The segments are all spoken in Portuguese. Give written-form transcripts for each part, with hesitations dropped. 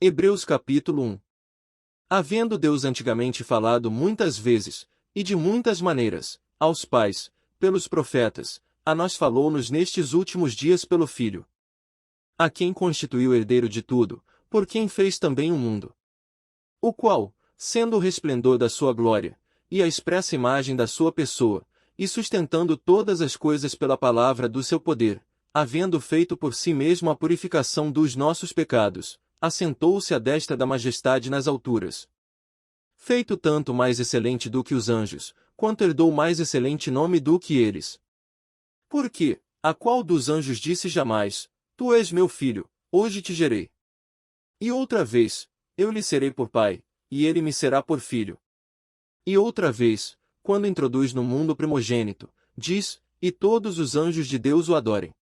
Hebreus capítulo 1. Havendo Deus antigamente falado muitas vezes, e de muitas maneiras, aos pais, pelos profetas, a nós falou-nos nestes últimos dias pelo Filho. A quem constituiu herdeiro de tudo, por quem fez também o mundo. O qual, sendo o resplendor da sua glória, e a expressa imagem da sua pessoa, e sustentando todas as coisas pela palavra do seu poder, havendo feito por si mesmo a purificação dos nossos pecados, assentou-se à destra da majestade nas alturas. Feito tanto mais excelente do que os anjos, quanto herdou mais excelente nome do que eles. Porque, a qual dos anjos disse jamais, Tu és meu filho, hoje te gerei. E outra vez, eu lhe serei por pai, e ele me será por filho. E outra vez, quando introduz no mundo o primogênito, diz, e todos os anjos de Deus o adorem.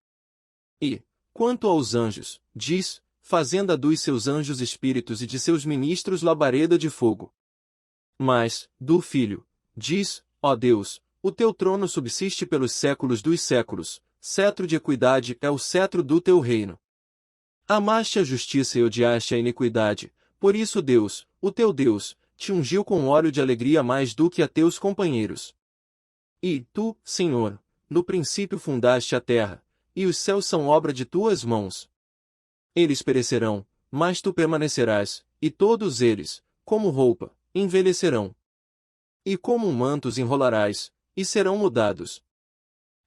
E, quanto aos anjos, diz, fazenda dos seus anjos espíritos e de seus ministros labareda de fogo. Mas, do Filho, diz, ó Deus, o teu trono subsiste pelos séculos dos séculos, cetro de equidade é o cetro do teu reino. Amaste a justiça e odiaste a iniquidade, por isso Deus, o teu Deus, te ungiu com óleo de alegria mais do que a teus companheiros. E, tu, Senhor, no princípio fundaste a terra, e os céus são obra de tuas mãos. Eles perecerão, mas tu permanecerás, e todos eles, como roupa, envelhecerão. E como um manto os enrolarás, e serão mudados.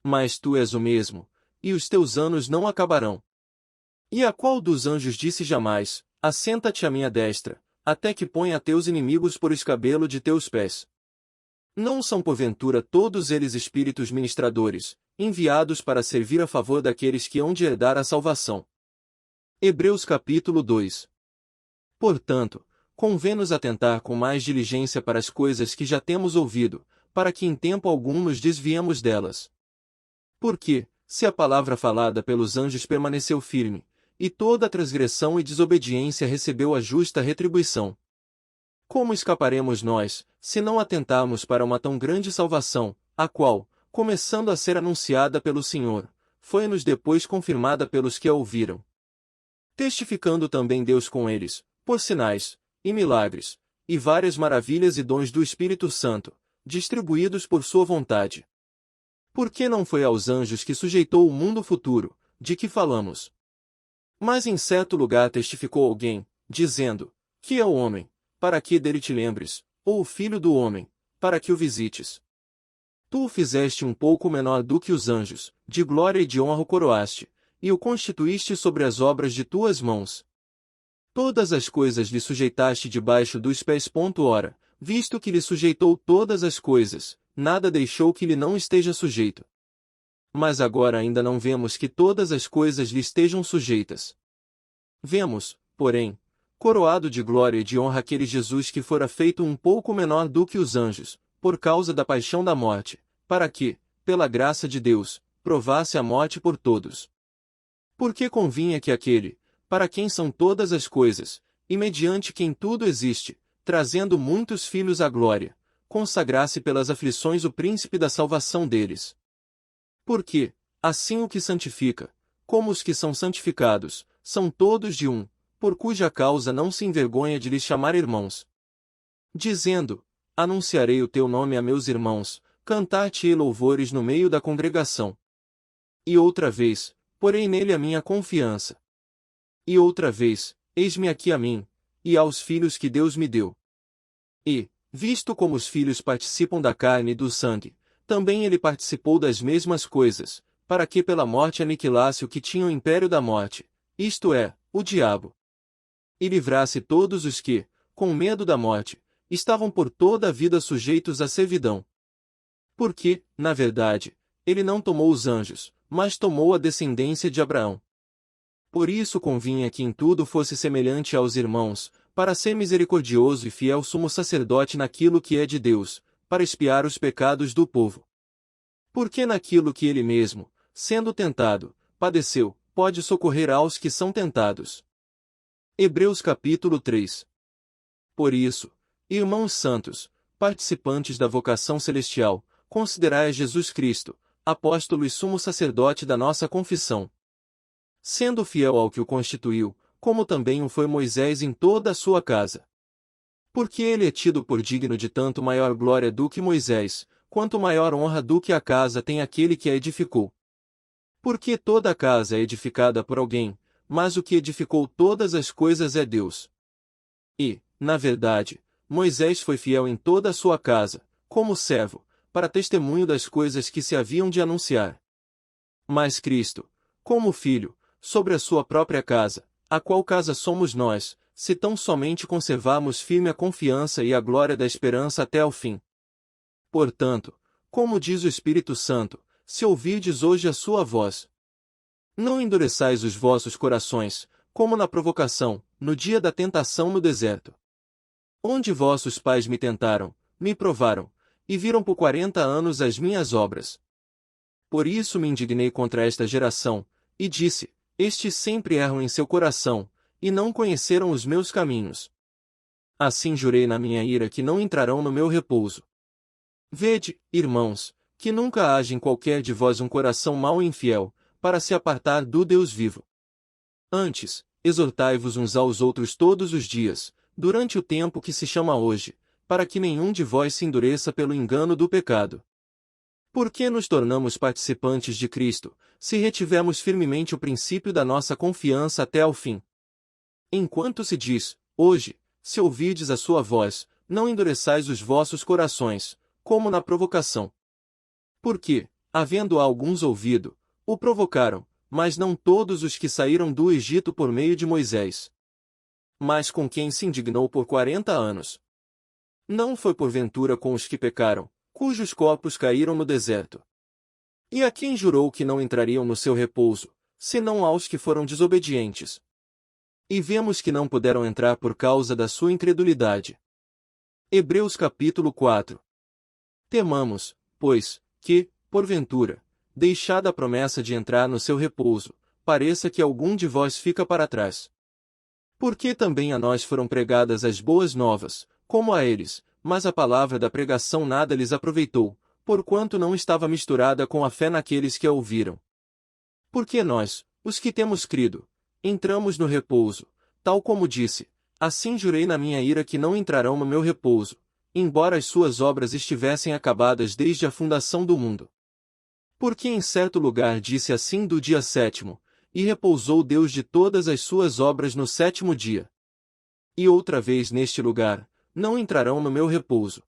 Mas tu és o mesmo, e os teus anos não acabarão. E a qual dos anjos disse jamais, assenta-te à minha destra, até que ponha teus inimigos por escabelo de teus pés? Não são porventura todos eles espíritos ministradores, enviados para servir a favor daqueles que hão de herdar a salvação? Hebreus capítulo 2. Portanto, convém-nos atentar com mais diligência para as coisas que já temos ouvido, para que em tempo algum nos desviemos delas. Porque, se a palavra falada pelos anjos permaneceu firme, e toda transgressão e desobediência recebeu a justa retribuição, como escaparemos nós, se não atentarmos para uma tão grande salvação, a qual, começando a ser anunciada pelo Senhor, foi-nos depois confirmada pelos que a ouviram? Testificando também Deus com eles, por sinais, e milagres, e várias maravilhas e dons do Espírito Santo, distribuídos por sua vontade. Porque não foi aos anjos que sujeitou o mundo futuro, de que falamos. Mas em certo lugar testificou alguém, dizendo, que é o homem, para que dele te lembres, ou o filho do homem, para que o visites. Tu o fizeste um pouco menor do que os anjos, de glória e de honra o coroaste, e o constituíste sobre as obras de tuas mãos. Todas as coisas lhe sujeitaste debaixo dos pés. Ora, visto que lhe sujeitou todas as coisas, nada deixou que lhe não esteja sujeito. Mas agora ainda não vemos que todas as coisas lhe estejam sujeitas. Vemos, porém, coroado de glória e de honra aquele Jesus que fora feito um pouco menor do que os anjos, por causa da paixão da morte, para que, pela graça de Deus, provasse a morte por todos. Porque convinha que aquele, para quem são todas as coisas, e mediante quem tudo existe, trazendo muitos filhos à glória, consagrasse pelas aflições o príncipe da salvação deles. Porque, assim o que santifica, como os que são santificados, são todos de um, por cuja causa não se envergonha de lhes chamar irmãos. Dizendo, anunciarei o teu nome a meus irmãos, cantar-te-ei louvores no meio da congregação. E outra vez, porei nele a minha confiança. E outra vez, eis-me aqui a mim, e aos filhos que Deus me deu. E, visto como os filhos participam da carne e do sangue, também ele participou das mesmas coisas, para que pela morte aniquilasse o que tinha o império da morte, isto é, o diabo. E livrasse todos os que, com medo da morte, estavam por toda a vida sujeitos à servidão. Porque, na verdade, ele não tomou os anjos, mas tomou a descendência de Abraão. Por isso convinha que em tudo fosse semelhante aos irmãos, para ser misericordioso e fiel sumo sacerdote naquilo que é de Deus, para expiar os pecados do povo. Porque naquilo que ele mesmo, sendo tentado, padeceu, pode socorrer aos que são tentados. Hebreus capítulo 3. Por isso, irmãos santos, participantes da vocação celestial, considerai a Jesus Cristo, apóstolo e sumo sacerdote da nossa confissão. Sendo fiel ao que o constituiu, como também o foi Moisés em toda a sua casa. Porque ele é tido por digno de tanto maior glória do que Moisés, quanto maior honra do que a casa tem aquele que a edificou. Porque toda a casa é edificada por alguém, mas o que edificou todas as coisas é Deus. E, na verdade, Moisés foi fiel em toda a sua casa, como servo, para testemunho das coisas que se haviam de anunciar. Mas Cristo, como Filho, sobre a sua própria casa, a qual casa somos nós, se tão somente conservarmos firme a confiança e a glória da esperança até ao fim. Portanto, como diz o Espírito Santo, se ouvirdes hoje a sua voz, não endureçais os vossos corações, como na provocação, no dia da tentação no deserto. Onde vossos pais me tentaram, me provaram, e viram por 40 anos as minhas obras. Por isso me indignei contra esta geração, e disse, estes sempre erram em seu coração, e não conheceram os meus caminhos. Assim jurei na minha ira que não entrarão no meu repouso. Vede, irmãos, que nunca haja em qualquer de vós um coração mau e infiel, para se apartar do Deus vivo. Antes, exortai-vos uns aos outros todos os dias, durante o tempo que se chama hoje, para que nenhum de vós se endureça pelo engano do pecado. Porque nos tornamos participantes de Cristo, se retivemos firmemente o princípio da nossa confiança até ao fim. Enquanto se diz, hoje, se ouvirdes a sua voz, não endureçais os vossos corações, como na provocação. Porque, havendo alguns ouvido, o provocaram, mas não todos os que saíram do Egito por meio de Moisés. Mas com quem se indignou por 40 anos. Não foi porventura com os que pecaram, cujos corpos caíram no deserto. E a quem jurou que não entrariam no seu repouso, senão aos que foram desobedientes. E vemos que não puderam entrar por causa da sua incredulidade. Hebreus capítulo 4. Temamos, pois, que, porventura, deixada a promessa de entrar no seu repouso, pareça que algum de vós fica para trás. Porque também a nós foram pregadas as boas novas, como a eles, mas a palavra da pregação nada lhes aproveitou, porquanto não estava misturada com a fé naqueles que a ouviram. Porque nós, os que temos crido, entramos no repouso, tal como disse, assim jurei na minha ira que não entrarão no meu repouso, embora as suas obras estivessem acabadas desde a fundação do mundo. Porque em certo lugar disse assim do dia 7º, e repousou Deus de todas as suas obras no 7º dia. E outra vez neste lugar, não entrarão no meu repouso.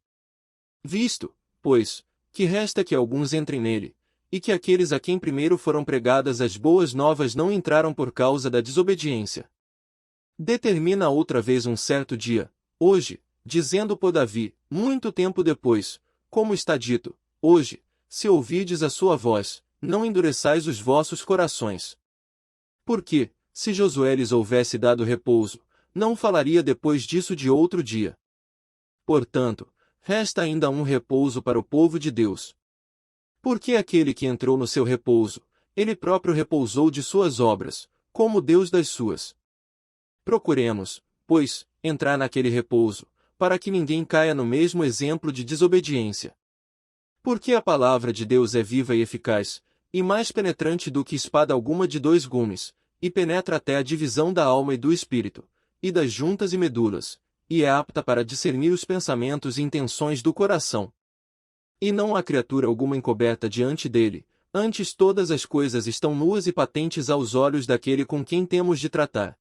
Visto, pois, que resta que alguns entrem nele, e que aqueles a quem primeiro foram pregadas as boas novas não entraram por causa da desobediência. Determina outra vez um certo dia, hoje, dizendo por Davi, muito tempo depois, como está dito, hoje, se ouvirdes a sua voz, não endureçais os vossos corações. Porque, se Josué lhes houvesse dado repouso, não falaria depois disso de outro dia. Portanto, resta ainda um repouso para o povo de Deus. Porque aquele que entrou no seu repouso, ele próprio repousou de suas obras, como Deus das suas. Procuremos, pois, entrar naquele repouso, para que ninguém caia no mesmo exemplo de desobediência. Porque a palavra de Deus é viva e eficaz, e mais penetrante do que espada alguma de 2 gumes, e penetra até a divisão da alma e do espírito, e das juntas e medulas, e é apta para discernir os pensamentos e intenções do coração. E não há criatura alguma encoberta diante dele, antes todas as coisas estão nuas e patentes aos olhos daquele com quem temos de tratar.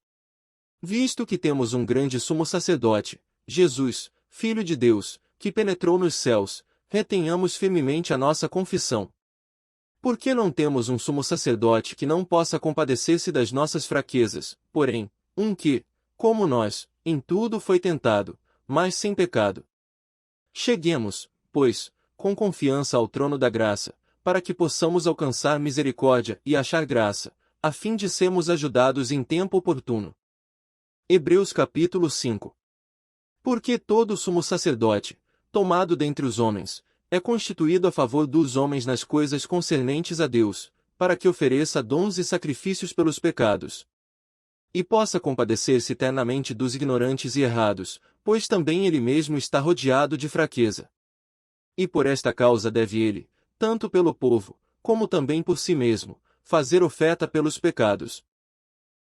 Visto que temos um grande sumo sacerdote, Jesus, Filho de Deus, que penetrou nos céus, retenhamos firmemente a nossa confissão. Porque não temos um sumo sacerdote que não possa compadecer-se das nossas fraquezas, porém, um que, como nós, em tudo foi tentado, mas sem pecado. Cheguemos, pois, com confiança ao trono da graça, para que possamos alcançar misericórdia e achar graça, a fim de sermos ajudados em tempo oportuno. Hebreus capítulo 5. Porque todo sumo sacerdote, tomado dentre os homens, é constituído a favor dos homens nas coisas concernentes a Deus, para que ofereça dons e sacrifícios pelos pecados. E possa compadecer-se eternamente dos ignorantes e errados, pois também ele mesmo está rodeado de fraqueza. E por esta causa deve ele, tanto pelo povo, como também por si mesmo, fazer oferta pelos pecados.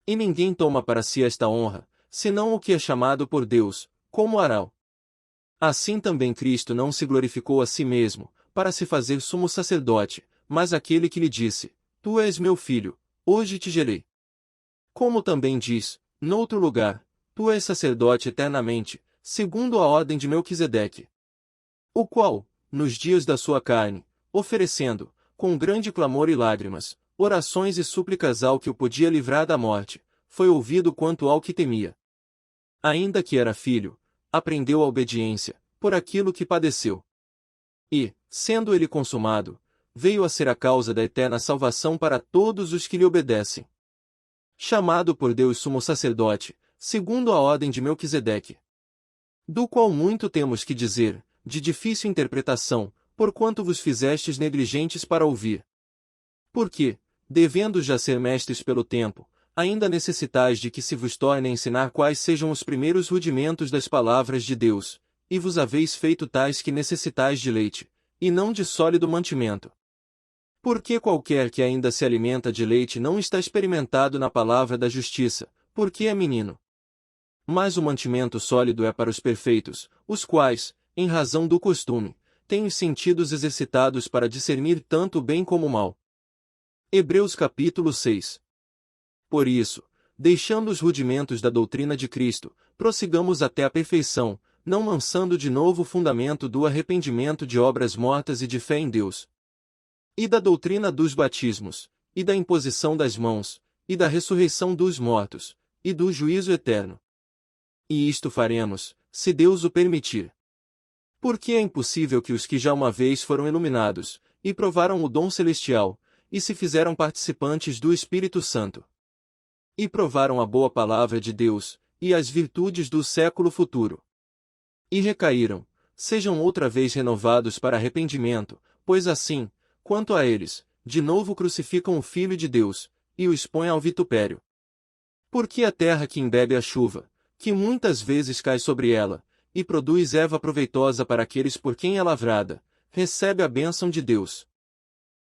E ninguém toma para si esta honra, senão o que é chamado por Deus, como Arão. Assim também Cristo não se glorificou a si mesmo, para se fazer sumo sacerdote, mas aquele que lhe disse: Tu és meu filho, hoje te gerei. Como também diz, noutro lugar, Tu és sacerdote eternamente, segundo a ordem de Melquisedeque. O qual, nos dias da sua carne, oferecendo, com grande clamor e lágrimas, orações e súplicas ao que o podia livrar da morte, foi ouvido quanto ao que temia. Ainda que era filho, aprendeu a obediência, por aquilo que padeceu. E, sendo ele consumado, veio a ser a causa da eterna salvação para todos os que lhe obedecem. Chamado por Deus sumo sacerdote, segundo a ordem de Melquisedeque. Do qual muito temos que dizer, de difícil interpretação, porquanto vos fizestes negligentes para ouvir. Porque, devendo já ser mestres pelo tempo, ainda necessitais de que se vos torne a ensinar quais sejam os primeiros rudimentos das palavras de Deus, e vos haveis feito tais que necessitais de leite, e não de sólido mantimento. Porque qualquer que ainda se alimenta de leite não está experimentado na palavra da justiça, porque é menino. Mas o mantimento sólido é para os perfeitos, os quais, em razão do costume, têm os sentidos exercitados para discernir tanto o bem como o mal. Hebreus capítulo 6. Por isso, deixando os rudimentos da doutrina de Cristo, prossigamos até a perfeição, não lançando de novo o fundamento do arrependimento de obras mortas e de fé em Deus. E da doutrina dos batismos, e da imposição das mãos, e da ressurreição dos mortos, e do juízo eterno. E isto faremos, se Deus o permitir. Porque é impossível que os que já uma vez foram iluminados, e provaram o dom celestial, e se fizeram participantes do Espírito Santo, e provaram a boa palavra de Deus, e as virtudes do século futuro, e recaíram, sejam outra vez renovados para arrependimento, pois assim, quanto a eles, de novo crucificam o Filho de Deus, e o expõem ao vitupério. Porque a terra que embebe a chuva, que muitas vezes cai sobre ela, e produz erva proveitosa para aqueles por quem é lavrada, recebe a bênção de Deus.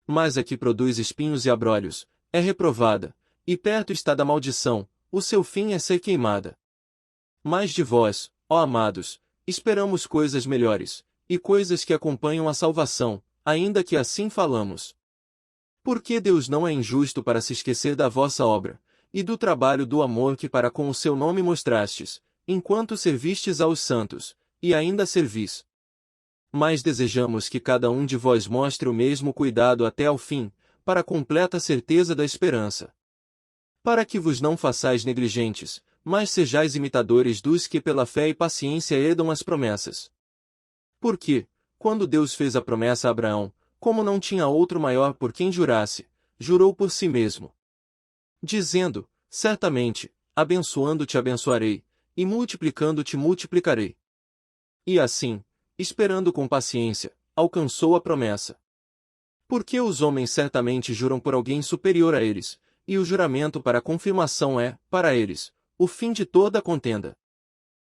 Mas a que produz espinhos e abrolhos, é reprovada, e perto está da maldição, o seu fim é ser queimada. Mas de vós, ó amados, esperamos coisas melhores, e coisas que acompanham a salvação, ainda que assim falamos. Porque Deus não é injusto para se esquecer da vossa obra, e do trabalho do amor que para com o seu nome mostrastes, enquanto servistes aos santos, e ainda servis. Mas desejamos que cada um de vós mostre o mesmo cuidado até ao fim, para a completa certeza da esperança. Para que vos não façais negligentes, mas sejais imitadores dos que pela fé e paciência herdam as promessas. Porque, quando Deus fez a promessa a Abraão, como não tinha outro maior por quem jurasse, jurou por si mesmo, dizendo: certamente, abençoando-te abençoarei, e multiplicando-te multiplicarei. E assim, esperando com paciência, alcançou a promessa. Porque os homens certamente juram por alguém superior a eles, e o juramento para confirmação é, para eles, o fim de toda a contenda.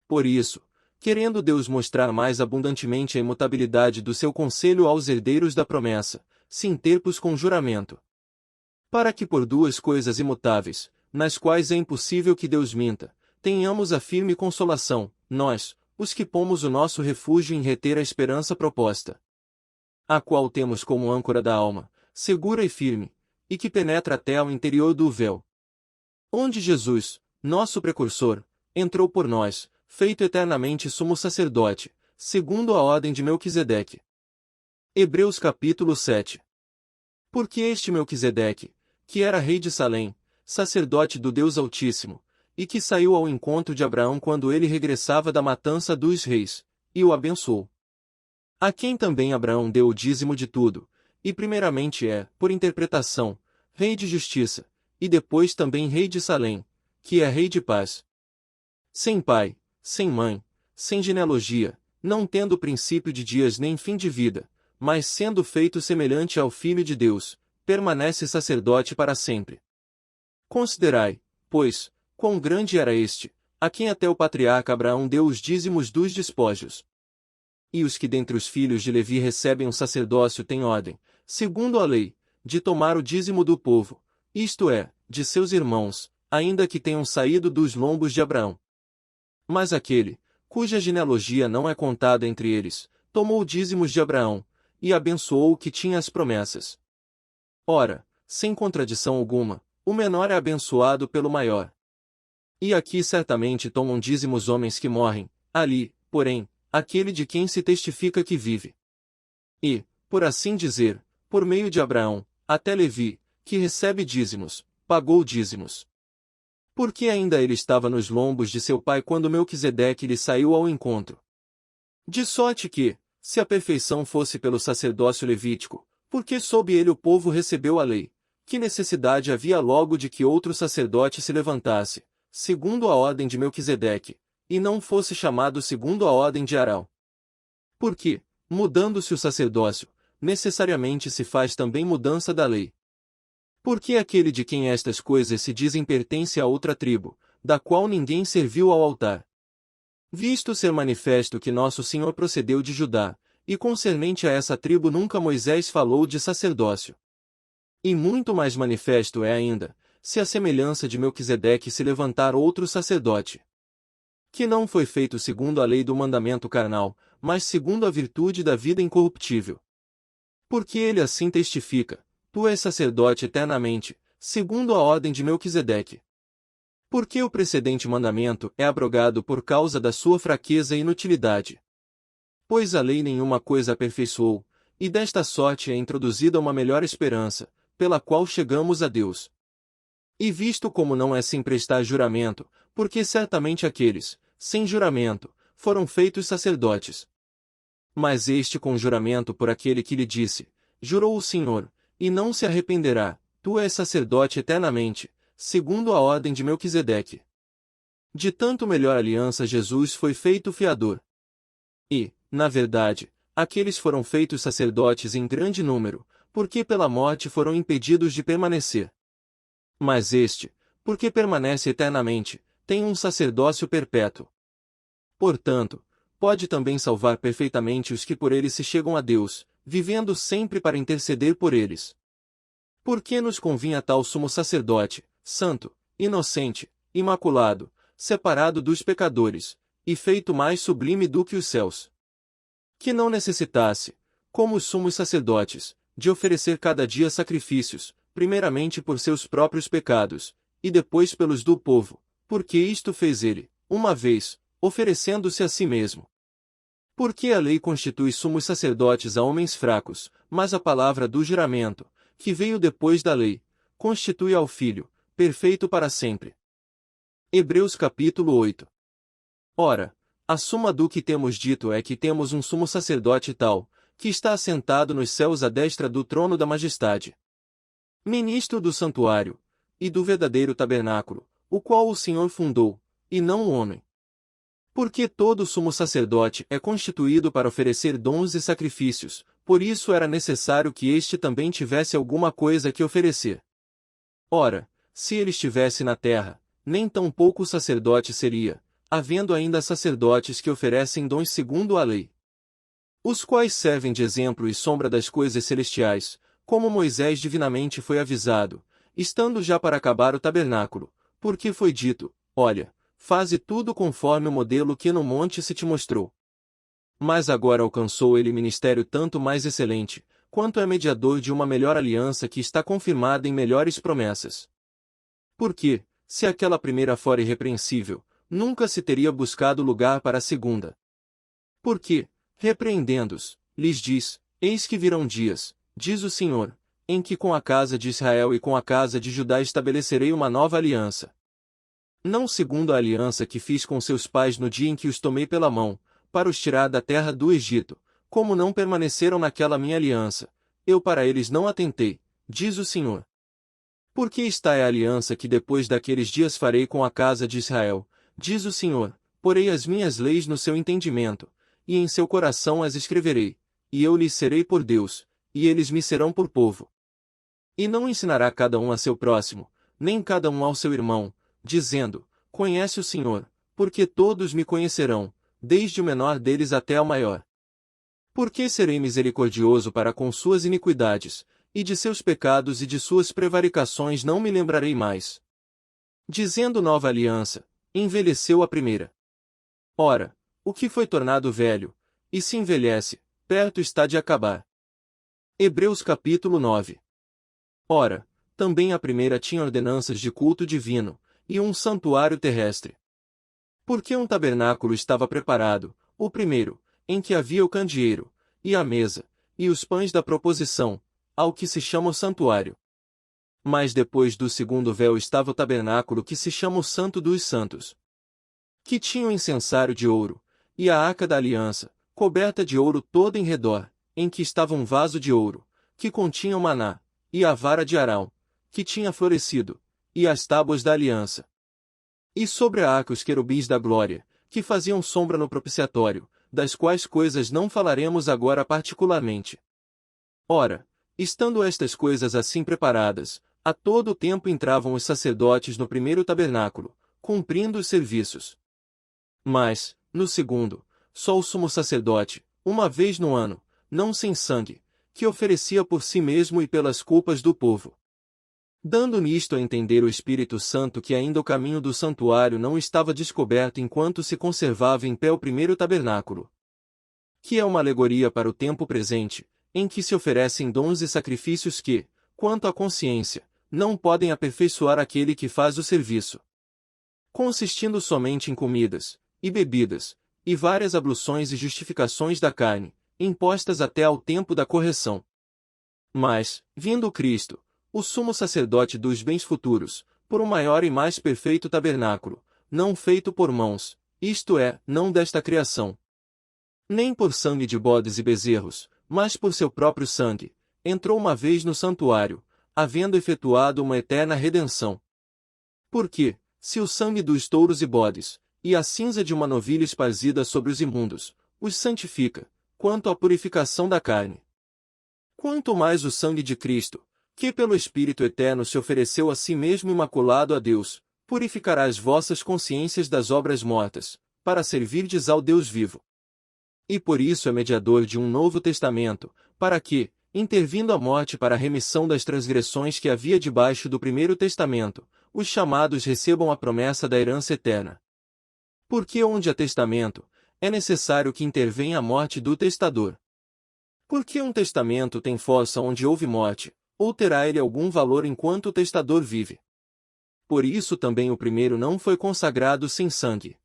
Por isso, querendo Deus mostrar mais abundantemente a imutabilidade do seu conselho aos herdeiros da promessa, se interpôs com juramento. Para que por duas coisas imutáveis, nas quais é impossível que Deus minta, tenhamos a firme consolação, nós, os que pomos o nosso refúgio em reter a esperança proposta, a qual temos como âncora da alma, segura e firme, e que penetra até ao interior do véu, onde Jesus, nosso precursor, entrou por nós, feito eternamente sumo sacerdote, segundo a ordem de Melquisedeque. Hebreus capítulo 7. Porque este Melquisedeque, que era rei de Salém, sacerdote do Deus Altíssimo, e que saiu ao encontro de Abraão quando ele regressava da matança dos reis, e o abençoou. A quem também Abraão deu o dízimo de tudo, e primeiramente é, por interpretação, rei de justiça, e depois também rei de Salém, que é rei de paz. Sem pai, sem mãe, sem genealogia, não tendo princípio de dias nem fim de vida, mas sendo feito semelhante ao Filho de Deus, permanece sacerdote para sempre. Considerai, pois, quão grande era este, a quem até o patriarca Abraão deu os dízimos dos despojos. E os que dentre os filhos de Levi recebem um sacerdócio têm ordem, segundo a lei, de tomar o dízimo do povo, isto é, de seus irmãos, ainda que tenham saído dos lombos de Abraão. Mas aquele, cuja genealogia não é contada entre eles, tomou dízimos de Abraão, e abençoou o que tinha as promessas. Ora, sem contradição alguma, o menor é abençoado pelo maior. E aqui certamente tomam dízimos homens que morrem, ali, porém, aquele de quem se testifica que vive. E, por assim dizer, por meio de Abraão, até Levi, que recebe dízimos, pagou dízimos. Porque ainda ele estava nos lombos de seu pai quando Melquisedeque lhe saiu ao encontro. De sorte que, se a perfeição fosse pelo sacerdócio levítico, porque sob ele o povo recebeu a lei, que necessidade havia logo de que outro sacerdote se levantasse, segundo a ordem de Melquisedeque, e não fosse chamado segundo a ordem de Arão? Porque, mudando-se o sacerdócio, necessariamente se faz também mudança da lei. Porque aquele de quem estas coisas se dizem pertence a outra tribo, da qual ninguém serviu ao altar. Visto ser manifesto que nosso Senhor procedeu de Judá, e concernente a essa tribo nunca Moisés falou de sacerdócio. E muito mais manifesto é ainda, se a semelhança de Melquisedeque se levantar outro sacerdote, que não foi feito segundo a lei do mandamento carnal, mas segundo a virtude da vida incorruptível. Porque ele assim testifica: tu és sacerdote eternamente, segundo a ordem de Melquisedeque. Porque o precedente mandamento é abrogado por causa da sua fraqueza e inutilidade. Pois a lei nenhuma coisa aperfeiçoou, e desta sorte é introduzida uma melhor esperança, pela qual chegamos a Deus. E visto como não é sem prestar juramento, porque certamente aqueles, sem juramento, foram feitos sacerdotes. Mas este com juramento por aquele que lhe disse: jurou o Senhor, e não se arrependerá, tu és sacerdote eternamente, segundo a ordem de Melquisedeque. De tanto melhor aliança Jesus foi feito fiador. E, na verdade, aqueles foram feitos sacerdotes em grande número, porque pela morte foram impedidos de permanecer. Mas este, porque permanece eternamente, tem um sacerdócio perpétuo. Portanto, pode também salvar perfeitamente os que por ele se chegam a Deus, vivendo sempre para interceder por eles. Porque nos convinha tal sumo sacerdote, santo, inocente, imaculado, separado dos pecadores, e feito mais sublime do que os céus, que não necessitasse, como os sumos sacerdotes, de oferecer cada dia sacrifícios, primeiramente por seus próprios pecados, e depois pelos do povo, porque isto fez ele, uma vez, oferecendo-se a si mesmo. Porque a lei constitui sumos sacerdotes a homens fracos, mas a palavra do juramento, que veio depois da lei, constitui ao Filho, perfeito para sempre. Hebreus capítulo 8. Ora, a suma do que temos dito é que temos um sumo sacerdote tal, que está assentado nos céus à destra do trono da majestade, ministro do santuário, e do verdadeiro tabernáculo, o qual o Senhor fundou, e não o homem. Porque todo sumo sacerdote é constituído para oferecer dons e sacrifícios, por isso era necessário que este também tivesse alguma coisa que oferecer. Ora, se ele estivesse na terra, nem tão pouco sacerdote seria, havendo ainda sacerdotes que oferecem dons segundo a lei, os quais servem de exemplo e sombra das coisas celestiais, como Moisés divinamente foi avisado, estando já para acabar o tabernáculo, porque foi dito: olha, faze tudo conforme o modelo que no monte se te mostrou. Mas agora alcançou ele ministério tanto mais excelente, quanto é mediador de uma melhor aliança que está confirmada em melhores promessas. Porque, se aquela primeira fora irrepreensível, nunca se teria buscado lugar para a segunda. Porque, repreendendo-os, lhes diz: eis que virão dias, diz o Senhor, em que com a casa de Israel e com a casa de Judá estabelecerei uma nova aliança. Não segundo a aliança que fiz com seus pais no dia em que os tomei pela mão, para os tirar da terra do Egito, como não permaneceram naquela minha aliança, eu para eles não atentei, diz o Senhor. Porque esta é a aliança que depois daqueles dias farei com a casa de Israel, diz o Senhor: porei as minhas leis no seu entendimento, e em seu coração as escreverei, e eu lhes serei por Deus, e eles me serão por povo. E não ensinará cada um a seu próximo, nem cada um ao seu irmão, dizendo: conhece o Senhor, porque todos me conhecerão, desde o menor deles até ao maior. Porque serei misericordioso para com suas iniquidades, e de seus pecados e de suas prevaricações não me lembrarei mais. Dizendo nova aliança, envelheceu a primeira. Ora, o que foi tornado velho, e se envelhece, perto está de acabar. Hebreus capítulo 9. Ora, também a primeira tinha ordenanças de culto divino, e um santuário terrestre. Porque um tabernáculo estava preparado, o primeiro, em que havia o candeeiro, e a mesa, e os pães da proposição, ao que se chama o santuário. Mas depois do segundo véu estava o tabernáculo que se chama o Santo dos Santos, que tinha o incensário de ouro, e a arca da aliança, coberta de ouro toda em redor, em que estava um vaso de ouro, que continha o maná, e a vara de Arão, que tinha florescido, e as tábuas da aliança. E sobre a arca os querubins da glória, que faziam sombra no propiciatório, das quais coisas não falaremos agora particularmente. Ora, estando estas coisas assim preparadas, a todo o tempo entravam os sacerdotes no primeiro tabernáculo, cumprindo os serviços. Mas, no segundo, só o sumo sacerdote, uma vez no ano, não sem sangue, que oferecia por si mesmo e pelas culpas do povo. Dando nisto a entender o Espírito Santo que ainda o caminho do santuário não estava descoberto enquanto se conservava em pé o primeiro tabernáculo, que é uma alegoria para o tempo presente, em que se oferecem dons e sacrifícios que, quanto à consciência, não podem aperfeiçoar aquele que faz o serviço. Consistindo somente em comidas, e bebidas, e várias abluções e justificações da carne, impostas até ao tempo da correção. Mas, vindo Cristo, o sumo sacerdote dos bens futuros, por um maior e mais perfeito tabernáculo, não feito por mãos, isto é, não desta criação, nem por sangue de bodes e bezerros, mas por seu próprio sangue, entrou uma vez no santuário, havendo efetuado uma eterna redenção. Porque, se o sangue dos touros e bodes, e a cinza de uma novilha esparzida sobre os imundos, os santifica, quanto à purificação da carne, quanto mais o sangue de Cristo, que pelo Espírito Eterno se ofereceu a si mesmo imaculado a Deus, purificará as vossas consciências das obras mortas, para servirdes ao Deus vivo. E por isso é mediador de um novo testamento, para que, intervindo a morte para a remissão das transgressões que havia debaixo do primeiro testamento, os chamados recebam a promessa da herança eterna. Porque onde há testamento, é necessário que intervenha a morte do testador. Porque um testamento tem força onde houve morte, ou terá ele algum valor enquanto o testador vive? Por isso também o primeiro não foi consagrado sem sangue.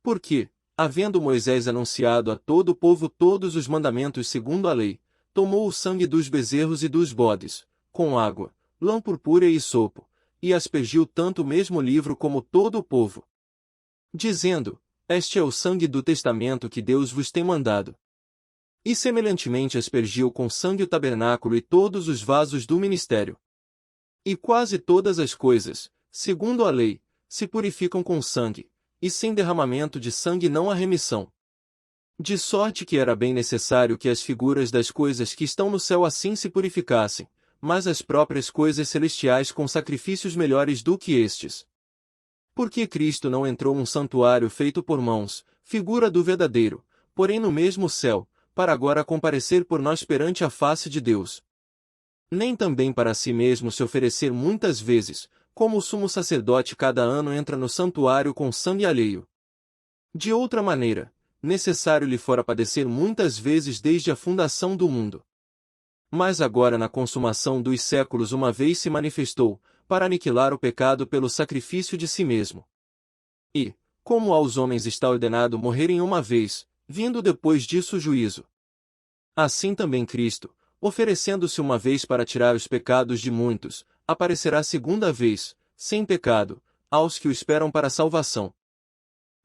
Porque, havendo Moisés anunciado a todo o povo todos os mandamentos segundo a lei, tomou o sangue dos bezerros e dos bodes, com água, lã purpúrea e sopo, e aspergiu tanto o mesmo livro como todo o povo, dizendo: Este é o sangue do testamento que Deus vos tem mandado. E semelhantemente aspergiu com sangue o tabernáculo e todos os vasos do ministério. E quase todas as coisas, segundo a lei, se purificam com sangue, e sem derramamento de sangue não há remissão. De sorte que era bem necessário que as figuras das coisas que estão no céu assim se purificassem, mas as próprias coisas celestiais com sacrifícios melhores do que estes. Porque Cristo não entrou num santuário feito por mãos, figura do verdadeiro, porém no mesmo céu, para agora comparecer por nós perante a face de Deus. Nem também para si mesmo se oferecer muitas vezes, como o sumo sacerdote cada ano entra no santuário com sangue alheio. De outra maneira, necessário lhe fora padecer muitas vezes desde a fundação do mundo. Mas agora na consumação dos séculos uma vez se manifestou, para aniquilar o pecado pelo sacrifício de si mesmo. E, como aos homens está ordenado morrerem uma vez, vindo depois disso o juízo, assim também Cristo, oferecendo-se uma vez para tirar os pecados de muitos, aparecerá segunda vez, sem pecado, aos que o esperam para a salvação.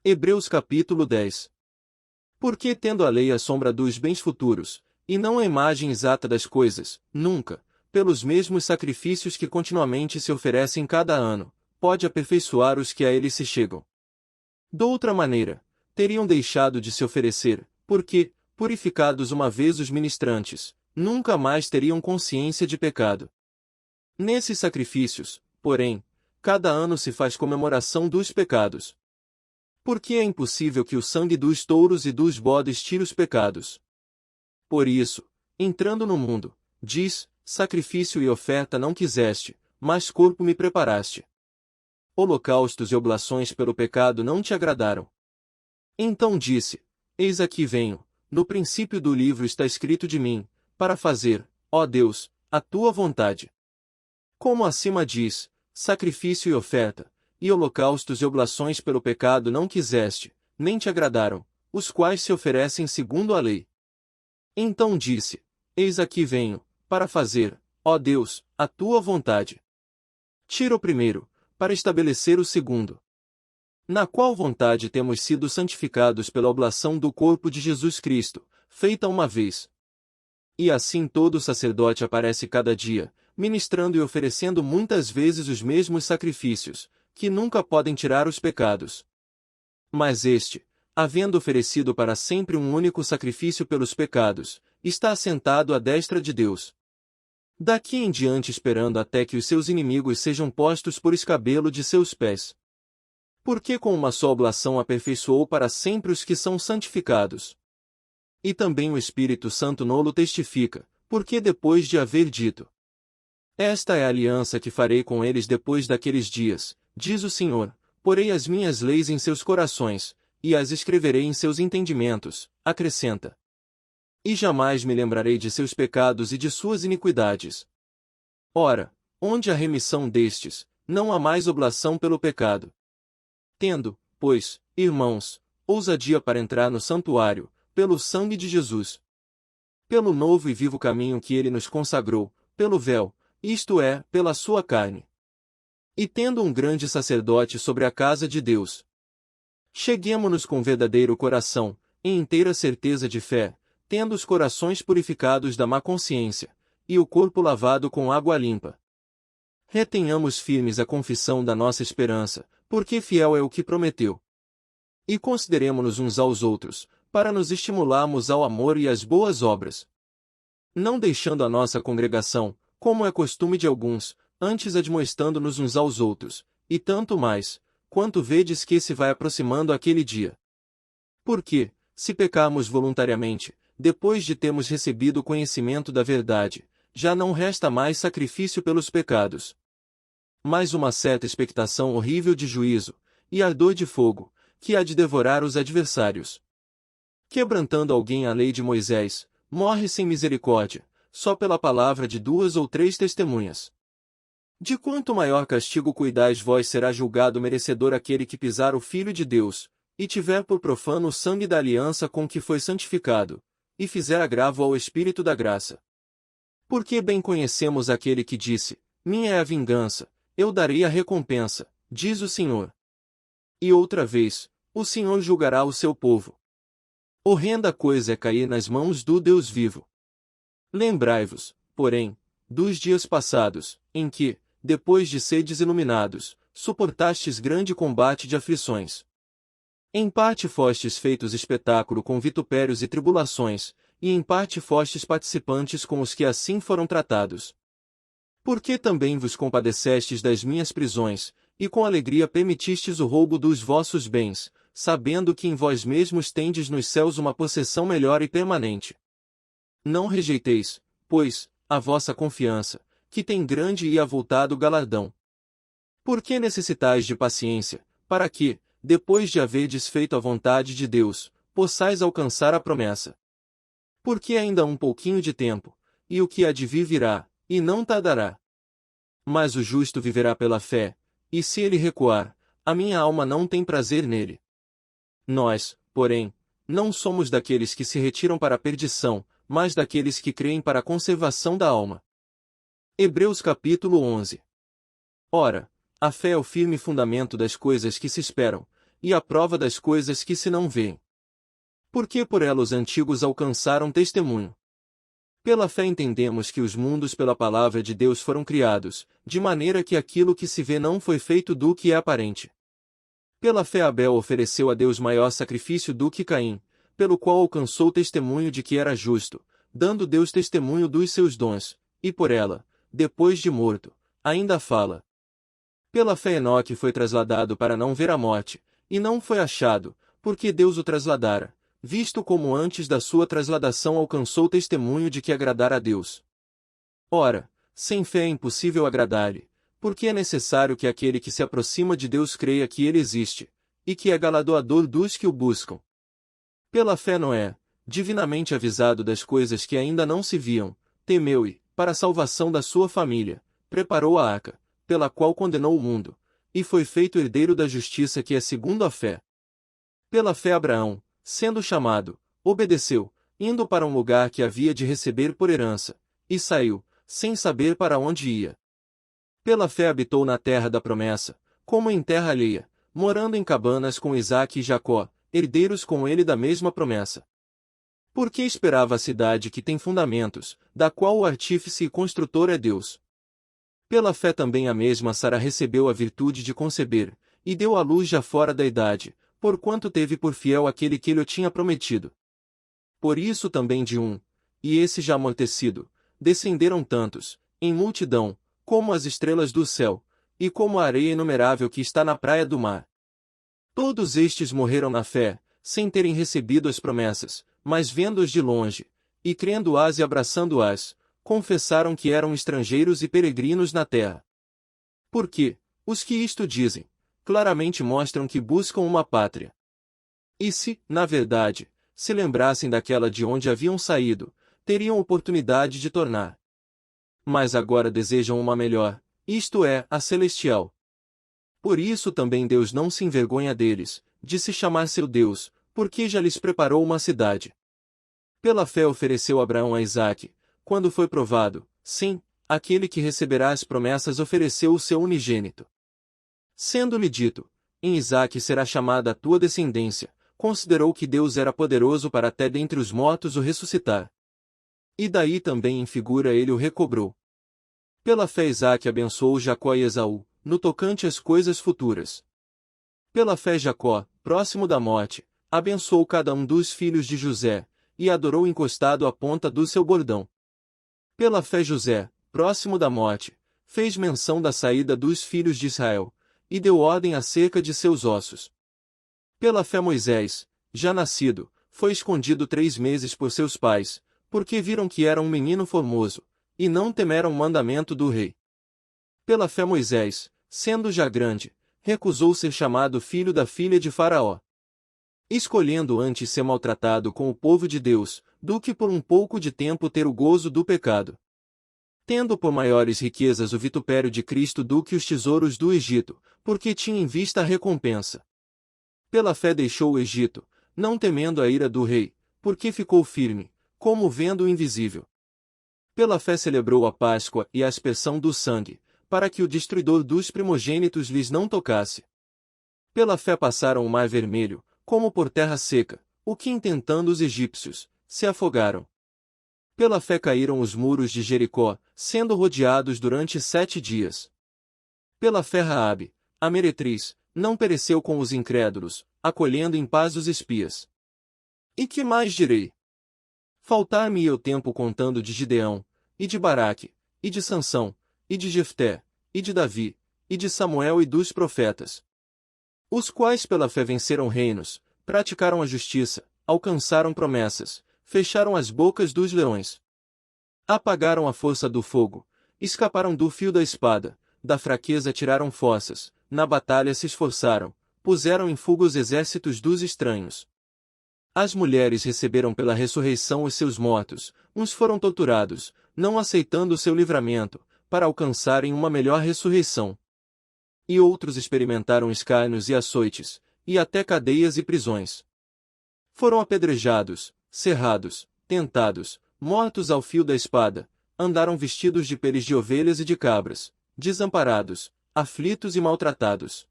Hebreus capítulo 10. Porque tendo a lei a sombra dos bens futuros, e não a imagem exata das coisas, nunca, pelos mesmos sacrifícios que continuamente se oferecem cada ano, pode aperfeiçoar os que a ele se chegam. Doutra maneira, teriam deixado de se oferecer, porque, purificados uma vez os ministrantes, nunca mais teriam consciência de pecado. Nesses sacrifícios, porém, cada ano se faz comemoração dos pecados. Porque é impossível que o sangue dos touros e dos bodes tire os pecados. Por isso, entrando no mundo, diz, sacrifício e oferta não quiseste, mas corpo me preparaste. holocaustos e oblações pelo pecado não te agradaram. Então disse: Eis aqui venho, no princípio do livro está escrito de mim, para fazer, ó Deus, a tua vontade. Como acima diz, sacrifício e oferta, e holocaustos e oblações pelo pecado não quiseste, nem te agradaram, os quais se oferecem segundo a lei. Então disse: Eis aqui venho, para fazer, ó Deus, a tua vontade. Tira o primeiro, para estabelecer o segundo. Na qual vontade temos sido santificados pela oblação do corpo de Jesus Cristo, feita uma vez. E assim todo sacerdote aparece cada dia, ministrando e oferecendo muitas vezes os mesmos sacrifícios, que nunca podem tirar os pecados. Mas este, havendo oferecido para sempre um único sacrifício pelos pecados, está assentado à destra de Deus. Daqui em diante esperando até que os seus inimigos sejam postos por escabelo de seus pés. Porque com uma só oblação aperfeiçoou para sempre os que são santificados. E também o Espírito Santo nolo testifica, porque depois de haver dito: Esta é a aliança que farei com eles depois daqueles dias, diz o Senhor, porei as minhas leis em seus corações, e as escreverei em seus entendimentos, acrescenta. E jamais me lembrarei de seus pecados e de suas iniquidades. Ora, onde há remissão destes, não há mais oblação pelo pecado. Tendo, pois, irmãos, ousadia para entrar no santuário, pelo sangue de Jesus. Pelo novo e vivo caminho que ele nos consagrou, pelo véu, isto é, pela sua carne. E tendo um grande sacerdote sobre a casa de Deus. Cheguemo-nos com verdadeiro coração, em inteira certeza de fé, tendo os corações purificados da má consciência, e o corpo lavado com água limpa. Retenhamos firmes a confissão da nossa esperança, porque fiel é o que prometeu. E consideremo-nos uns aos outros, para nos estimularmos ao amor e às boas obras. Não deixando a nossa congregação, como é costume de alguns, antes admoestando-nos uns aos outros, e tanto mais, quanto vedes que se vai aproximando aquele dia. Porque, se pecarmos voluntariamente, depois de termos recebido o conhecimento da verdade, já não resta mais sacrifício pelos pecados. Mas uma certa expectação horrível de juízo, e ardor de fogo, que há de devorar os adversários. Quebrantando alguém a lei de Moisés, morre sem misericórdia, só pela palavra de 2 ou 3 testemunhas. De quanto maior castigo cuidais vós será julgado merecedor aquele que pisar o Filho de Deus, e tiver por profano o sangue da aliança com que foi santificado, e fizer agravo ao Espírito da graça. Porque bem conhecemos aquele que disse: Minha é a vingança, eu darei a recompensa, diz o Senhor. E outra vez, o Senhor julgará o seu povo. Horrenda coisa é cair nas mãos do Deus vivo. Lembrai-vos, porém, dos dias passados, em que, depois de seres iluminados, suportastes grande combate de aflições. Em parte fostes feitos espetáculo com vitupérios e tribulações, e em parte fostes participantes com os que assim foram tratados. Porque também vos compadecestes das minhas prisões, e com alegria permitistes o roubo dos vossos bens, sabendo que em vós mesmos tendes nos céus uma possessão melhor e permanente. Não rejeiteis, pois, a vossa confiança, que tem grande e avultado galardão. Porque necessitais de paciência, para que, depois de haverdes feito a vontade de Deus, possais alcançar a promessa. Porque ainda um pouquinho de tempo, e o que há de vir virá, e não tardará. Mas o justo viverá pela fé, e se ele recuar, a minha alma não tem prazer nele. Nós, porém, não somos daqueles que se retiram para a perdição, mas daqueles que creem para a conservação da alma. Hebreus capítulo 11. Ora, a fé é o firme fundamento das coisas que se esperam, e a prova das coisas que se não veem. Porque por ela os antigos alcançaram testemunho. Pela fé entendemos que os mundos pela palavra de Deus foram criados, de maneira que aquilo que se vê não foi feito do que é aparente. Pela fé Abel ofereceu a Deus maior sacrifício do que Caim, pelo qual alcançou testemunho de que era justo, dando Deus testemunho dos seus dons, e por ela, depois de morto, ainda fala. Pela fé Enoque foi trasladado para não ver a morte, e não foi achado, porque Deus o trasladara, visto como antes da sua trasladação alcançou testemunho de que agradara a Deus. Ora, sem fé é impossível agradar-lhe, porque é necessário que aquele que se aproxima de Deus creia que ele existe, e que é galardoador dos que o buscam. Pela fé Noé, divinamente avisado das coisas que ainda não se viam, temeu e, para a salvação da sua família, preparou a arca, pela qual condenou o mundo, e foi feito herdeiro da justiça que é segundo a fé. Pela fé Abraão, sendo chamado, obedeceu, indo para um lugar que havia de receber por herança, e saiu, sem saber para onde ia. Pela fé habitou na terra da promessa, como em terra alheia, morando em cabanas com Isaque e Jacó, herdeiros com ele da mesma promessa. Porque esperava a cidade que tem fundamentos, da qual o artífice e construtor é Deus. Pela fé também a mesma Sara recebeu a virtude de conceber, e deu à luz já fora da idade, porquanto teve por fiel aquele que lhe tinha prometido. Por isso também de um, e esse já amortecido, descenderam tantos, em multidão, como as estrelas do céu, e como a areia inumerável que está na praia do mar. Todos estes morreram na fé, sem terem recebido as promessas, mas vendo-as de longe, e crendo-as e abraçando-as, confessaram que eram estrangeiros e peregrinos na terra. Porque, os que isto dizem, claramente mostram que buscam uma pátria. E se, na verdade, se lembrassem daquela de onde haviam saído, teriam oportunidade de tornar. Mas agora desejam uma melhor, isto é, a celestial. Por isso também Deus não se envergonha deles, de se chamar seu Deus, porque já lhes preparou uma cidade. Pela fé ofereceu Abraão a Isaque, quando foi provado, sim, aquele que receberá as promessas ofereceu o seu unigênito. Sendo-lhe dito, em Isaque será chamada a tua descendência, considerou que Deus era poderoso para até dentre os mortos o ressuscitar. E daí também em figura ele o recobrou. Pela fé Isaque abençoou Jacó e Esaú, no tocante às coisas futuras. Pela fé Jacó, próximo da morte, abençoou cada um dos filhos de José, e adorou encostado à ponta do seu bordão. Pela fé José, próximo da morte, fez menção da saída dos filhos de Israel, e deu ordem acerca de seus ossos. Pela fé Moisés, já nascido, foi escondido 3 meses por seus pais, porque viram que era um menino formoso, e não temeram o mandamento do rei. Pela fé Moisés, sendo já grande, recusou ser chamado filho da filha de Faraó, escolhendo antes ser maltratado com o povo de Deus, do que por um pouco de tempo ter o gozo do pecado. Tendo por maiores riquezas o vitupério de Cristo do que os tesouros do Egito, porque tinha em vista a recompensa. Pela fé deixou o Egito, não temendo a ira do rei, porque ficou firme, como vendo o invisível. Pela fé celebrou a Páscoa e a aspersão do sangue, para que o destruidor dos primogênitos lhes não tocasse. Pela fé passaram o mar vermelho, como por terra seca, o que intentando os egípcios, se afogaram. Pela fé caíram os muros de Jericó, sendo rodeados durante 7 dias. Pela fé Raabe, a meretriz, não pereceu com os incrédulos, acolhendo em paz os espias. E que mais direi? Faltar-me-ia o tempo contando de Gideão, e de Baraque, e de Sansão, e de Jefté, e de Davi, e de Samuel e dos profetas. Os quais pela fé venceram reinos, praticaram a justiça, alcançaram promessas, fecharam as bocas dos leões. Apagaram a força do fogo, escaparam do fio da espada, da fraqueza tiraram forças, na batalha se esforçaram, puseram em fuga os exércitos dos estranhos. As mulheres receberam pela ressurreição os seus mortos, uns foram torturados, não aceitando o seu livramento, para alcançarem uma melhor ressurreição. E outros experimentaram escárnios e açoites, e até cadeias e prisões. Foram apedrejados, cerrados, tentados, mortos ao fio da espada, andaram vestidos de peles de ovelhas e de cabras, desamparados, aflitos e maltratados.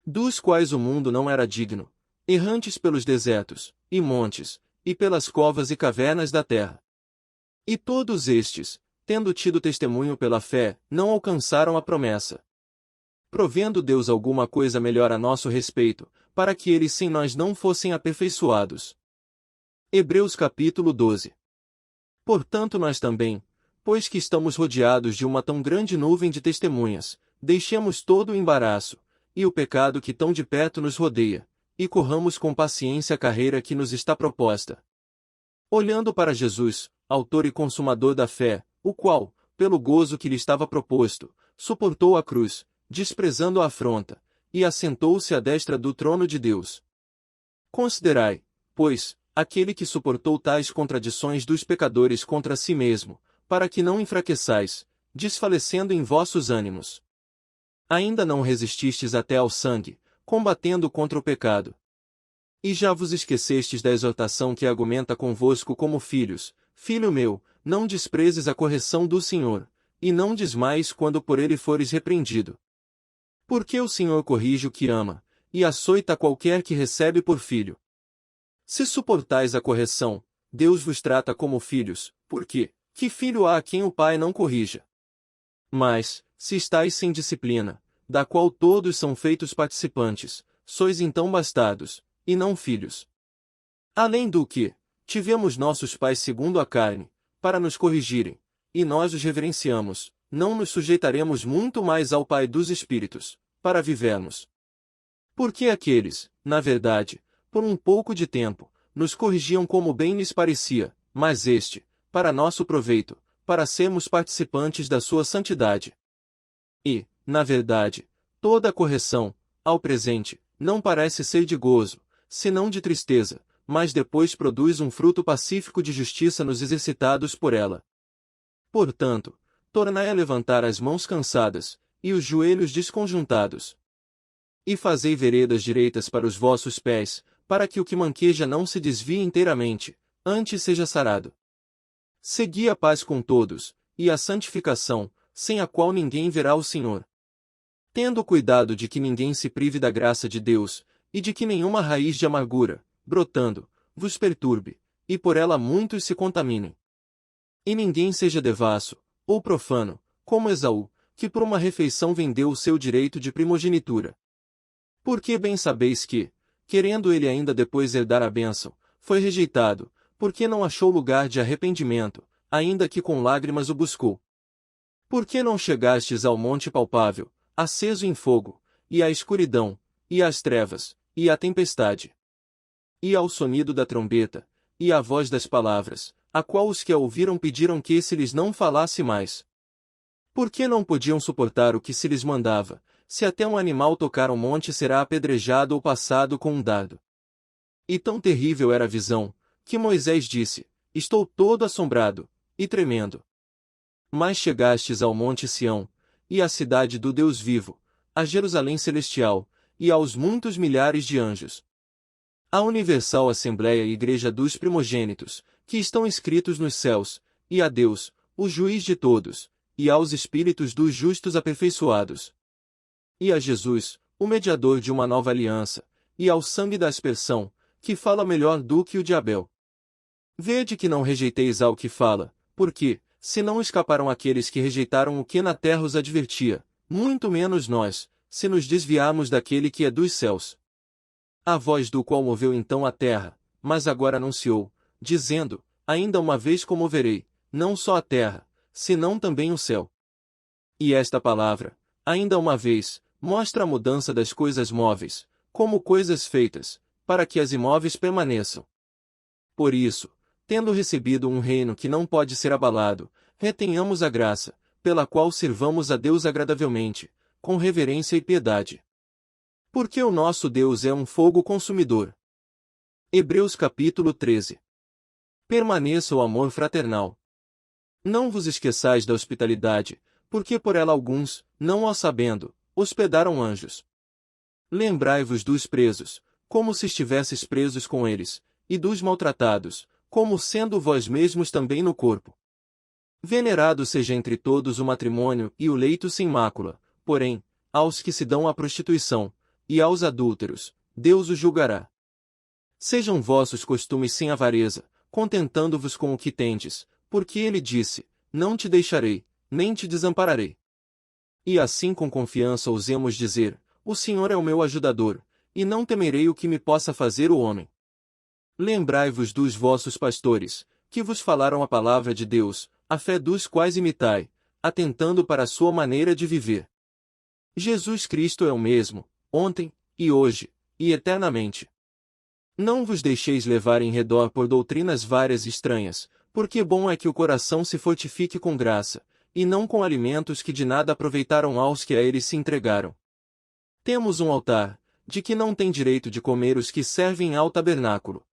Dos quais o mundo não era digno, errantes pelos desertos, e montes, e pelas covas e cavernas da terra. E todos estes, tendo tido testemunho pela fé, não alcançaram a promessa. Provendo Deus alguma coisa melhor a nosso respeito, para que eles sem nós não fossem aperfeiçoados. Hebreus capítulo 12. Portanto nós também, pois que estamos rodeados de uma tão grande nuvem de testemunhas, deixemos todo o embaraço, e o pecado que tão de perto nos rodeia, e corramos com paciência a carreira que nos está proposta. Olhando para Jesus, autor e consumador da fé, o qual, pelo gozo que lhe estava proposto, suportou a cruz, desprezando a afronta, e assentou-se à destra do trono de Deus. Considerai, pois, aquele que suportou tais contradições dos pecadores contra si mesmo, para que não enfraqueçais, desfalecendo em vossos ânimos. Ainda não resististes até ao sangue, combatendo contra o pecado. E já vos esquecestes da exortação que argumenta convosco como filhos: Filho meu, não desprezes a correção do Senhor, e não desmaies quando por ele fores repreendido. Porque o Senhor corrige o que ama, e açoita qualquer que recebe por filho. Se suportais a correção, Deus vos trata como filhos, porque, que filho há a quem o pai não corrija? Mas, se estáis sem disciplina, da qual todos são feitos participantes, sois então bastardos, e não filhos. Além do que, tivemos nossos pais segundo a carne, para nos corrigirem, e nós os reverenciamos, não nos sujeitaremos muito mais ao Pai dos Espíritos, para vivermos. Porque aqueles, na verdade, por um pouco de tempo, nos corrigiam como bem lhes parecia, mas este, para nosso proveito, para sermos participantes da sua santidade. E, na verdade, toda a correção, ao presente, não parece ser de gozo, senão de tristeza, mas depois produz um fruto pacífico de justiça nos exercitados por ela. Portanto, tornai a levantar as mãos cansadas, e os joelhos desconjuntados. E fazei veredas direitas para os vossos pés, para que o que manqueja não se desvie inteiramente, antes seja sarado. Segui a paz com todos, e a santificação, sem a qual ninguém verá o Senhor. Tendo cuidado de que ninguém se prive da graça de Deus, e de que nenhuma raiz de amargura, brotando, vos perturbe, e por ela muitos se contaminem. E ninguém seja devasso, ou profano, como Esaú, que por uma refeição vendeu o seu direito de primogenitura. Porque bem sabeis que, querendo ele ainda depois herdar a bênção, foi rejeitado, porque não achou lugar de arrependimento, ainda que com lágrimas o buscou. Porque não chegastes ao monte palpável, aceso em fogo, e à escuridão, e às trevas, e à tempestade, e ao sonido da trombeta, e à voz das palavras, a qual os que a ouviram pediram que se lhes não falasse mais. Porque não podiam suportar o que se lhes mandava, se até um animal tocar um monte será apedrejado ou passado com um dardo. E tão terrível era a visão, que Moisés disse: Estou todo assombrado, e tremendo. Mas chegastes ao monte Sião, e à cidade do Deus vivo, a Jerusalém celestial, e aos muitos milhares de anjos. A universal Assembleia e Igreja dos primogênitos, que estão escritos nos céus, e a Deus, o juiz de todos, e aos espíritos dos justos aperfeiçoados. E a Jesus, o mediador de uma nova aliança, e ao sangue da aspersão, que fala melhor do que o de Abel. Vede que não rejeiteis ao que fala, porque, se não escaparam aqueles que rejeitaram o que na terra os advertia, muito menos nós, se nos desviarmos daquele que é dos céus. A voz do qual moveu então a terra, mas agora anunciou, dizendo: Ainda uma vez comoverei, não só a terra, senão também o céu. E esta palavra, ainda uma vez, mostra a mudança das coisas móveis, como coisas feitas, para que as imóveis permaneçam. Por isso, tendo recebido um reino que não pode ser abalado, retenhamos a graça, pela qual sirvamos a Deus agradavelmente, com reverência e piedade. Porque o nosso Deus é um fogo consumidor. Hebreus capítulo 13. Permaneça o amor fraternal. Não vos esqueçais da hospitalidade, porque por ela alguns, não o sabendo, hospedaram anjos. Lembrai-vos dos presos, como se estivesseis presos com eles, e dos maltratados, como sendo vós mesmos também no corpo. Venerado seja entre todos o matrimônio e o leito sem mácula, porém, aos que se dão à prostituição, e aos adúlteros, Deus os julgará. Sejam vossos costumes sem avareza, contentando-vos com o que tendes, porque ele disse: Não te deixarei, nem te desampararei. E assim com confiança ousemos dizer: O Senhor é o meu ajudador, e não temerei o que me possa fazer o homem. Lembrai-vos dos vossos pastores, que vos falaram a palavra de Deus, a fé dos quais imitai, atentando para a sua maneira de viver. Jesus Cristo é o mesmo, ontem, e hoje, e eternamente. Não vos deixeis levar em redor por doutrinas várias e estranhas, porque bom é que o coração se fortifique com graça, e não com alimentos que de nada aproveitaram aos que a eles se entregaram. Temos um altar, de que não tem direito de comer os que servem ao tabernáculo.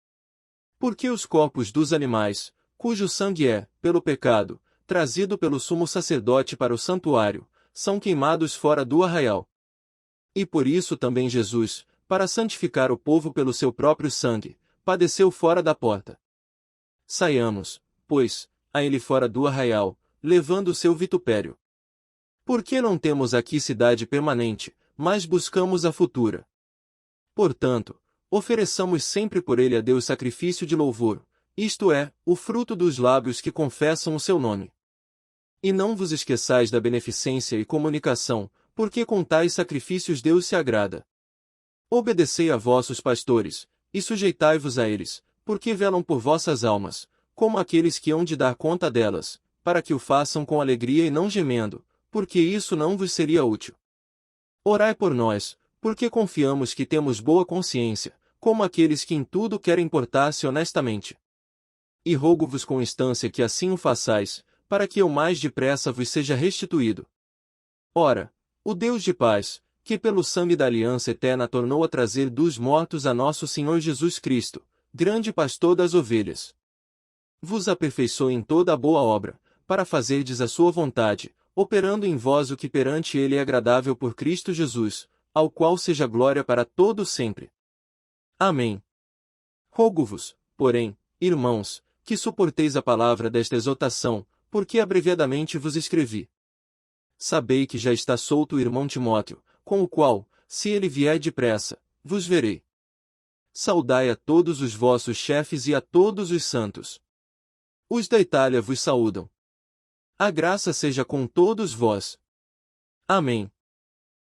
Porque os corpos dos animais, cujo sangue é, pelo pecado, trazido pelo sumo sacerdote para o santuário, são queimados fora do arraial. E por isso também Jesus, para santificar o povo pelo seu próprio sangue, padeceu fora da porta. Saiamos, pois, a ele fora do arraial, levando o seu vitupério. Porque não temos aqui cidade permanente, mas buscamos a futura. Portanto, ofereçamos sempre por ele a Deus sacrifício de louvor, isto é, o fruto dos lábios que confessam o seu nome. E não vos esqueçais da beneficência e comunicação, porque com tais sacrifícios Deus se agrada. Obedecei a vossos pastores, e sujeitai-vos a eles, porque velam por vossas almas, como aqueles que hão de dar conta delas, para que o façam com alegria e não gemendo, porque isso não vos seria útil. Orai por nós, porque confiamos que temos boa consciência, como aqueles que em tudo querem portar-se honestamente. E rogo-vos com instância que assim o façais, para que eu mais depressa vos seja restituído. Ora, o Deus de paz, que pelo sangue da aliança eterna tornou a trazer dos mortos a nosso Senhor Jesus Cristo, grande pastor das ovelhas, vos aperfeiçoe em toda a boa obra, para fazerdes a sua vontade, operando em vós o que perante ele é agradável por Cristo Jesus, ao qual seja glória para todo sempre. Amém. Rogo-vos, porém, irmãos, que suporteis a palavra desta exortação, porque abreviadamente vos escrevi. Sabei que já está solto o irmão Timóteo, com o qual, se ele vier depressa, vos verei. Saudai a todos os vossos chefes e a todos os santos. Os da Itália vos saúdam. A graça seja com todos vós. Amém.